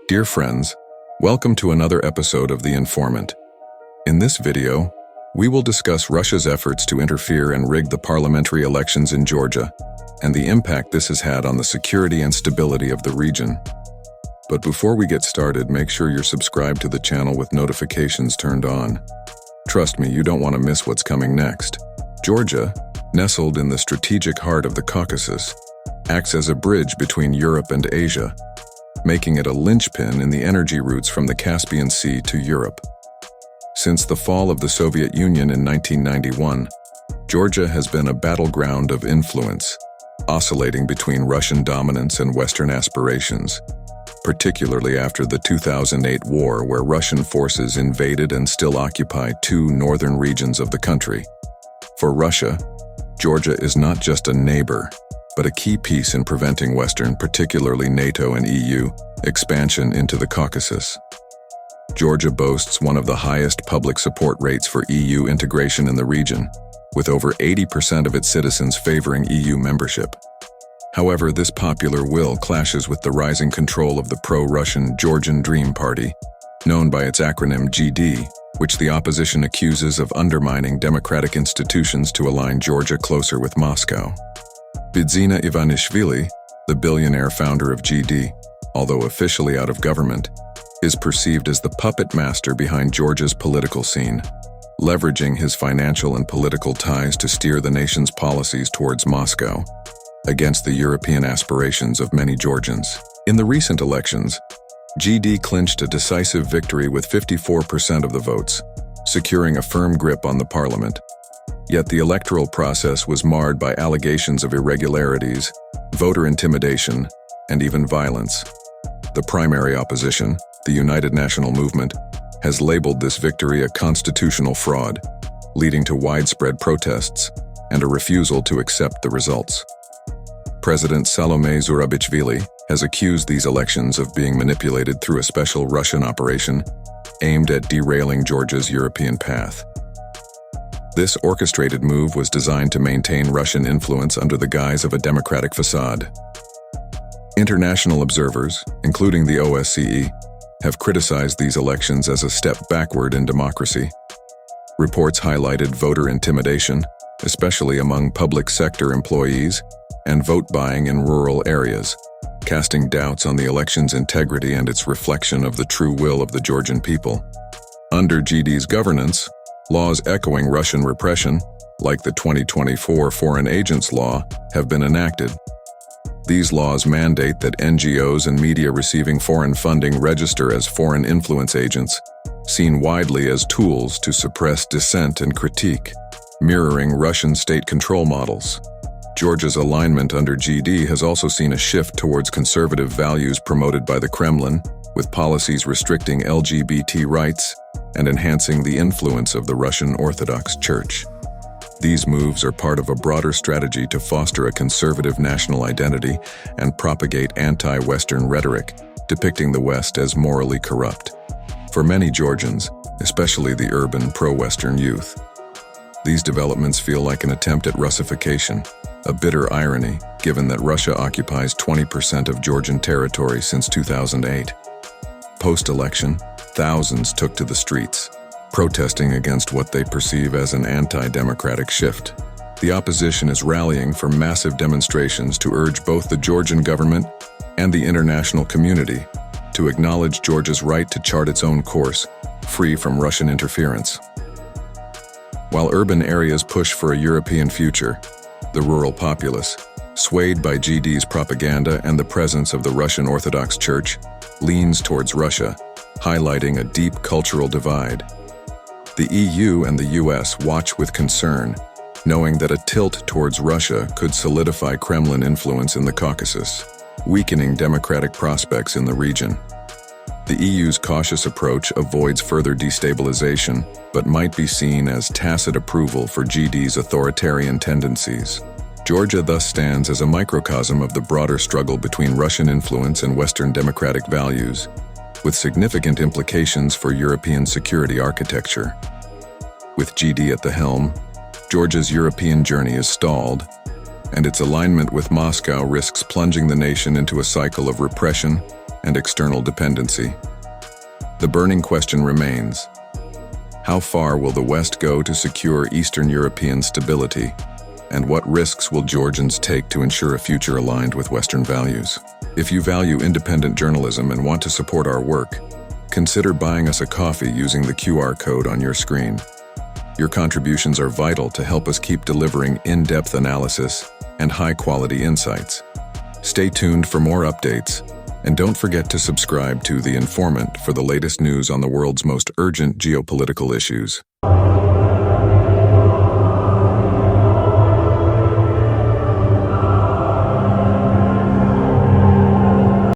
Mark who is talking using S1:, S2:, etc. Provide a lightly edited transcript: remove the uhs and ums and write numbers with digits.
S1: Dear friends, welcome to another episode of The Informant. In this video, we will discuss Russia's efforts to interfere and rig the parliamentary elections in Georgia, and the impact this has had on the security and stability of the region. But before we get started, make sure you're subscribed to the channel with notifications turned on. Trust me, you don't want to miss what's coming next. Georgia, nestled in the strategic heart of the Caucasus, acts as a bridge between Europe and Asia, making it a linchpin in the energy routes from the Caspian Sea to Europe. Since the fall of the Soviet Union in 1991, Georgia has been a battleground of influence, oscillating between Russian dominance and Western aspirations, particularly after the 2008 war, where Russian forces invaded and still occupy two northern regions of the country. For Russia, Georgia is not just a neighbor, but a key piece in preventing Western, particularly NATO and EU, expansion into the Caucasus. Georgia boasts one of the highest public support rates for EU integration in the region, with over 80% of its citizens favoring EU membership. However, this popular will clashes with the rising control of the pro-Russian Georgian Dream Party, known by its acronym GD, which the opposition accuses of undermining democratic institutions to align Georgia closer with Moscow. Bidzina Ivanishvili, the billionaire founder of GD, although officially out of government, is perceived as the puppet master behind Georgia's political scene, leveraging his financial and political ties to steer the nation's policies towards Moscow, against the European aspirations of many Georgians. In the recent elections, GD clinched a decisive victory with 54% of the votes, securing a firm grip on the parliament. Yet the electoral process was marred by allegations of irregularities, voter intimidation, and even violence. The primary opposition, the United National Movement, has labeled this victory a constitutional fraud, leading to widespread protests and a refusal to accept the results. President Salome Zurabichvili has accused these elections of being manipulated through a special Russian operation aimed at derailing Georgia's European path. This orchestrated move was designed to maintain Russian influence under the guise of a democratic facade. International observers, including the OSCE, have criticized these elections as a step backward in democracy. Reports highlighted voter intimidation, especially among public sector employees, and vote buying in rural areas, casting doubts on the election's integrity and its reflection of the true will of the Georgian people. Under GD's governance, laws echoing Russian repression, like the 2024 Foreign Agents Law, have been enacted. These laws mandate that NGOs and media receiving foreign funding register as foreign influence agents, seen widely as tools to suppress dissent and critique, mirroring Russian state control models. Georgia's alignment under GD has also seen a shift towards conservative values promoted by the Kremlin, with policies restricting LGBT rights and enhancing the influence of the Russian Orthodox Church. These moves are part of a broader strategy to foster a conservative national identity and propagate anti-Western rhetoric, depicting the West as morally corrupt. For many Georgians, especially the urban pro-Western youth, these developments feel like an attempt at Russification, a bitter irony given that Russia occupies 20% of Georgian territory since 2008. Post-election, thousands took to the streets, protesting against what they perceive as an anti-democratic shift. The opposition is rallying for massive demonstrations to urge both the Georgian government and the international community to acknowledge Georgia's right to chart its own course, free from Russian interference. While urban areas push for a European future, the rural populace, swayed by GD's propaganda and the presence of the Russian Orthodox Church, leans towards Russia, highlighting a deep cultural divide. The EU and the US watch with concern, knowing that a tilt towards Russia could solidify Kremlin influence in the Caucasus, weakening democratic prospects in the region. The EU's cautious approach avoids further destabilization, but might be seen as tacit approval for GD's authoritarian tendencies. Georgia thus stands as a microcosm of the broader struggle between Russian influence and Western democratic values, with significant implications for European security architecture. With GD at the helm, Georgia's European journey is stalled, and its alignment with Moscow risks plunging the nation into a cycle of repression, and external dependency. The burning question remains: how far will the West go to secure Eastern European stability, and what risks will Georgians take to ensure a future aligned with Western values? If you value independent journalism and want to support our work, consider buying us a coffee using the QR code on your screen. Your contributions are vital to help us keep delivering in-depth analysis and high-quality insights. Stay tuned for more updates, and don't forget to subscribe to The Informant for the latest news on the world's most urgent geopolitical issues.